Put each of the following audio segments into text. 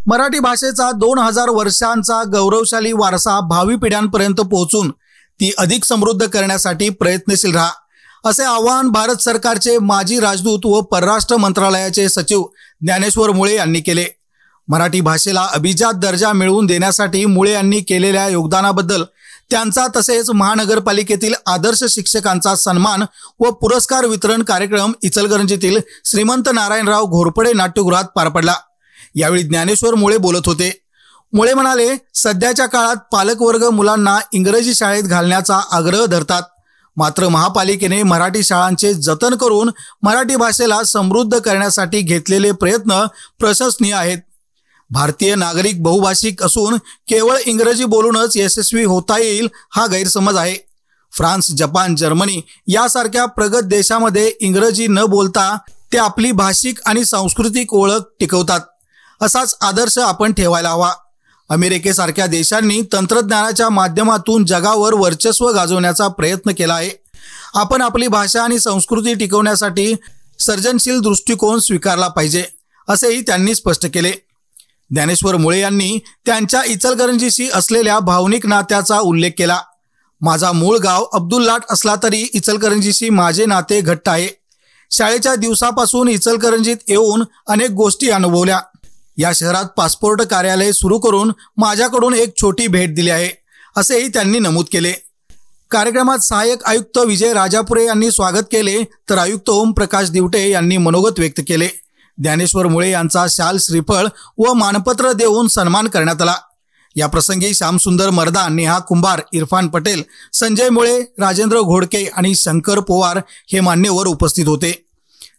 मराठी भाषेचा 2000 वर्षांचा गौरवशाली वारसा भावी पिढ्यांपर्यंत पोहोचून ती अधिक समृद्ध करण्यासाठी प्रयत्नशील राहा असे आवाहन भारत सरकारचे माजी राजदूत व परराष्ट्र मंत्रालयाचे सचिव ज्ञानेश्वर मुळे यांनी केले। मराठी भाषेला अभिजात दर्जा मिळवून देण्यासाठी मुळे यांनी केलेल्या योगदानाबद्दल त्यांचा तसेच महानगरपालिकेतील आदर्श शिक्षकांचा सन्मान व पुरस्कार वितरण कार्यक्रम इचलकरंजीतील श्रीमंत नारायणराव घोरपडे नाट्यगृहात पार पडला। यावेळी ज्ञानेश्वर मुळे बोलत होते। मुळे म्हणाले, सध्याच्या काळात पालकवर्ग मुलांना इंग्रजी शाळेत घालण्याचा आग्रह धरतात, मात्र महापालिकेने मराठी शाळांचे जतन करून मराठी भाषेला समृद्ध करण्यासाठी घेतलेले प्रयत्न प्रशंसनीय आहेत। भारतीय नागरिक बहुभाषिक असून केवळ इंग्रजी बोलूनच यशस्वी होता येईल हा गैरसमज आहे। फ्रान्स, जपान, जर्मनी यासारख्या प्रगत देशामध्ये इंग्रजी न बोलता ते आपली भाषिक आणि सांस्कृतिक ओळख टिकवतात। असाच आदर्श आपण ठेवायला हवा। अमेरिकेसारख्या देशांनी तंत्रज्ञानाच्या माध्यमातून जगावर वर्चस्व गाजवण्याचा प्रयत्न केला आहे। आपण आपली भाषा आणि संस्कृती टिकवण्यासाठी सर्जनशील दृष्टिकोन स्वीकारला पाहिजे, असेही त्यांनी स्पष्ट केले। ज्ञानेश्वर मुळे यांनी त्यांच्या इचलकरंजीशी असलेल्या भावनिक नात्याचा उल्लेख केला। माझा मूळ गाव अब्दुल्लाट असला तरी इचलकरंजीशी माझे नाते घट्ट आहे। शाळेच्या दिवसापासून इचलकरंजीत येऊन अनेक गोष्टी अनुभवल्या। या शहरात पासपोर्ट कार्यालय सुरू करून माझ्याकडून एक छोटी भेट दिली आहे, असेही त्यांनी नमूद केले। कार्यक्रमात सहाय्यक आयुक्त विजय राजापुरे यांनी स्वागत केले, तर आयुक्त ओमप्रकाश दिवटे यांनी मनोगत व्यक्त केले। ज्ञानेश्वर मुळे यांचा शाल, श्रीफळ व मानपत्र देऊन सन्मान करण्यात आला। या प्रसंगी श्यामसुंदर मर्दान, नेहा कुंभार, इरफान पटेल, संजय मुळे, राजेंद्र घोडके आणि शंकर पोवार हे मान्यवर उपस्थित होते।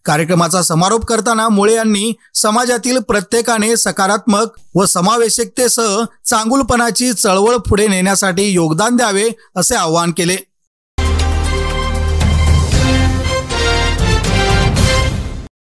कार्यक्रमाचा समारोप करताना मुळे यांनी समाजातील प्रत्येकाने सकारात्मक व समावेशकतेसह चांगुलपणाची चळवळ पुढे नेण्यासाठी योगदान द्यावे असे आवाहन केले।